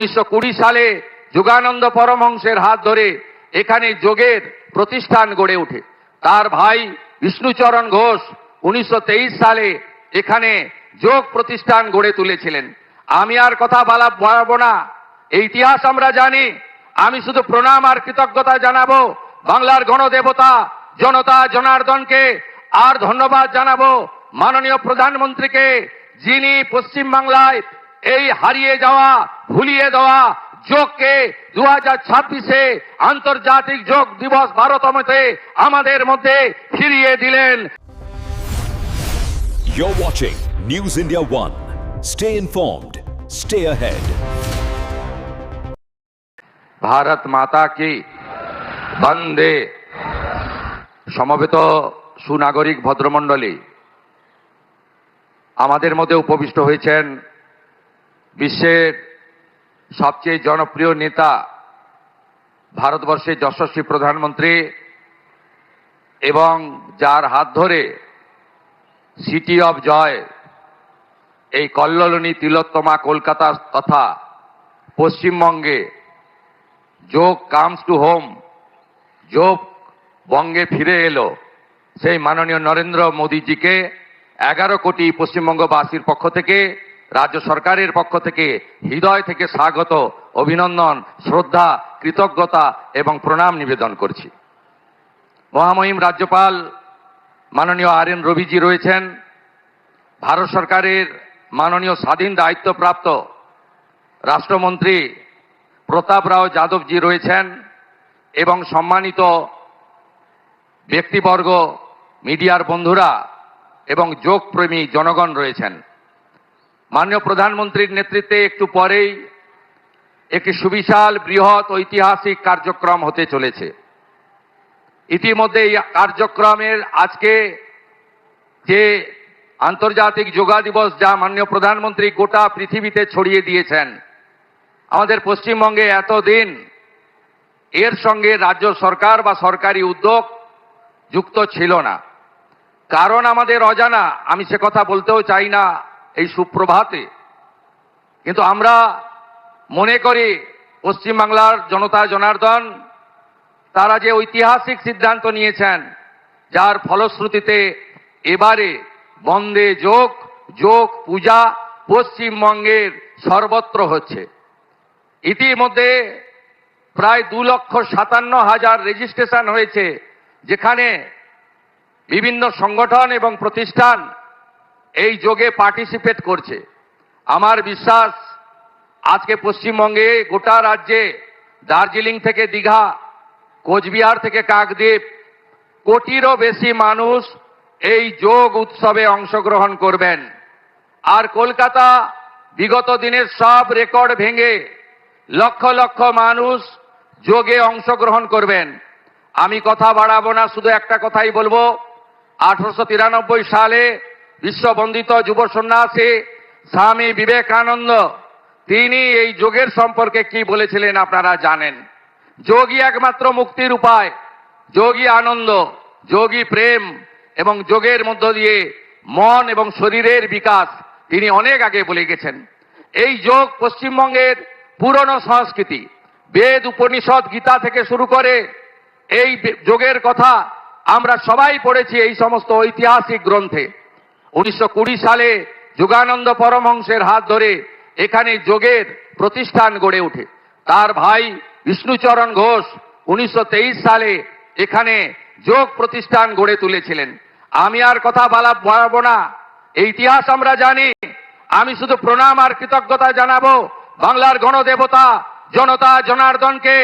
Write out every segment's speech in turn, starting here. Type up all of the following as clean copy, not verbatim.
1920 সালে যোগানন্দ পরমহংসের হাত ধরে এখানে যোগের প্রতিষ্ঠান গড়ে ওঠে। তার ভাই বিষ্ণুচরণ ঘোষ 1923 সালে এখানে যোগ প্রতিষ্ঠান গড়ে তুলেছিলেন। আমি আর কথা বাড়াবো না, এই ইতিহাস আমরা জানি। আমি শুধু প্রণাম আর কৃতজ্ঞতা জানাবো বাংলার গণদেবতা জনতা জনার্দনকে, আর ধন্যবাদ জানাবো মাননীয় প্রধানমন্ত্রীকে, যিনি পশ্চিম বাংলায় এই হারিয়ে যাওয়া ভুলিয়ে দেওয়া যোগকে 2026-এ আন্তর্জাতিক যোগ দিবস 12তমতে আমাদের মধ্যে ফিরিয়ে দিলেন। You're watching News India One. Stay informed. Stay ahead. Bharat মাতা কি বন্দে। সমবেত সুনাগরিক ভদ্রমণ্ডলী, আমাদের মধ্যে উপবিষ্ট হয়েছেন বিশ্বের সবচেয়ে জনপ্রিয় নেতা, ভারতবর্ষের যশস্বী প্রধানমন্ত্রী, এবং যার হাত ধরে সিটি অফ জয় এই কল্লোলিনী তিলোত্তমা কলকাতা তথা পশ্চিমবঙ্গে যোগ কামস টু হোম, যোগ বঙ্গে ফিরে এলো, সেই মাননীয় নরেন্দ্র মোদীজিকে 11 কোটি পশ্চিমবঙ্গবাসীর পক্ষ থেকে, রাজ্য সরকারের পক্ষ থেকে হৃদয় থেকে স্বাগত, অভিনন্দন, শ্রদ্ধা, কৃতজ্ঞতা এবং প্রণাম নিবেদন করছি। মহামহিম রাজ্যপাল মাননীয় RN রবিজি রয়েছেন, ভারত সরকারের মাননীয় স্বাধীন দায়িত্বপ্রাপ্ত রাষ্ট্রমন্ত্রী প্রতাপ রাও যাদবজি রয়েছেন, এবং সম্মানিত ব্যক্তিবর্গ, মিডিয়ার বন্ধুরা এবং যোগপ্রেমী জনগণ রয়েছেন। মাননীয় প্রধানমন্ত্রীর নেতৃত্বে একটু পরেই একটি সুবিশাল বৃহৎ ঐতিহাসিক কার্যক্রম হতে চলেছে। ইতিমধ্যে এই কার্যক্রমের আজকে যে আন্তর্জাতিক যোগা দিবস, যা মাননীয় প্রধানমন্ত্রী গোটা পৃথিবীতে ছড়িয়ে দিয়েছেন, আমাদের পশ্চিমবঙ্গে এতদিন এর সঙ্গে রাজ্য সরকার বা সরকারি উদ্যোগ যুক্ত ছিল না। কারণ আমাদের অজানা, আমি সে কথা বলতেও চাই না এই সুপ্রভাতে, কিন্তু আমরা মনে করি পশ্চিমবাংলার জনতা জনার্দন তারা যে ঐতিহাসিক সিদ্ধান্ত নিয়েছেন, যার ফলশ্রুতিতে এবারে বন্দে যোগ, যোগ পূজা পশ্চিমবঙ্গের সর্বত্র হচ্ছে। ইতিমধ্যে প্রায় 2,57,000 রেজিস্ট্রেশন হয়েছে, যেখানে বিভিন্ন সংগঠন এবং প্রতিষ্ঠান এই যোগে পার্টিসিপেট করছে। আমার বিশ্বাস আজকে পশ্চিমবঙ্গে গোটা রাজ্যে দার্জিলিং থেকে দীঘা, কোচবিহার থেকে কাকদ্বীপ, কোটিরও বেশি মানুষ এই যোগ উৎসবে অংশগ্রহণ করবেন। আর কলকাতা বিগত দিনের সব রেকর্ড ভেঙে লক্ষ লক্ষ মানুষ যোগে অংশগ্রহণ করবেন। আমি কথা বাড়াবো না, শুধু একটা কথাই বলবো। 1893 সালে বিশ্ববন্দিত যুব সন্ন্যাসী স্বামী বিবেকানন্দ, তিনি এই যোগের সম্পর্কে কি বলেছিলেন আপনারা জানেন। যোগই একমাত্র মুক্তির উপায়, যোগই আনন্দ, যোগই প্রেম, এবং যোগের মধ্য দিয়ে মন এবং শরীরের বিকাশ তিনি অনেক আগে বলে গেছেন। এই যোগ পশ্চিমবঙ্গের পুরনো সংস্কৃতি, বেদ উপনিষদ গীতা থেকে শুরু করে এই যোগের কথা আমরা সবাই পড়েছি এই সমস্ত ঐতিহাসিক গ্রন্থে। 1920 সালে যোগানন্দ পরমহংসের হাত ধরে এখানে যোগের প্রতিষ্ঠান গড়ে ওঠে। তার ভাই বিষ্ণুচরণ ঘোষ 1923 সালে এখানে যোগ প্রতিষ্ঠান গড়ে তুলেছিলেন। আমি আর কথা বাড়াবো না, এই ইতিহাস আমরা জানি। আমি শুধু প্রণাম আর কৃতজ্ঞতা জানাবো বাংলার গণদেবতা জনতা জনার্দনকে,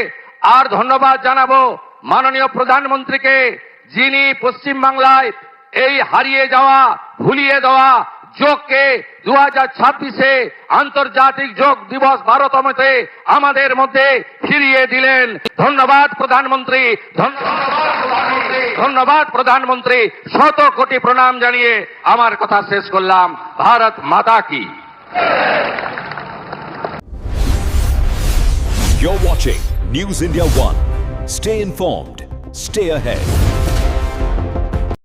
আর ধন্যবাদ জানাবো মাননীয় প্রধানমন্ত্রীকে, যিনি পশ্চিম বাংলায় এই হারিয়ে যাওয়া ভুলিয়ে দেওয়া যোগকে 2026-এ আন্তর্জাতিক যোগ দিবস 12তমতে আমাদের মধ্যে ফিরিয়ে দিলেন। ধন্যবাদ প্রধানমন্ত্রী, ধন্যবাদ প্রধানমন্ত্রী। শত কোটি প্রণাম জানিয়ে আমার কথা শেষ করলাম। ভারত মাতা কি। You're watching News India One. Stay informed. Stay ahead.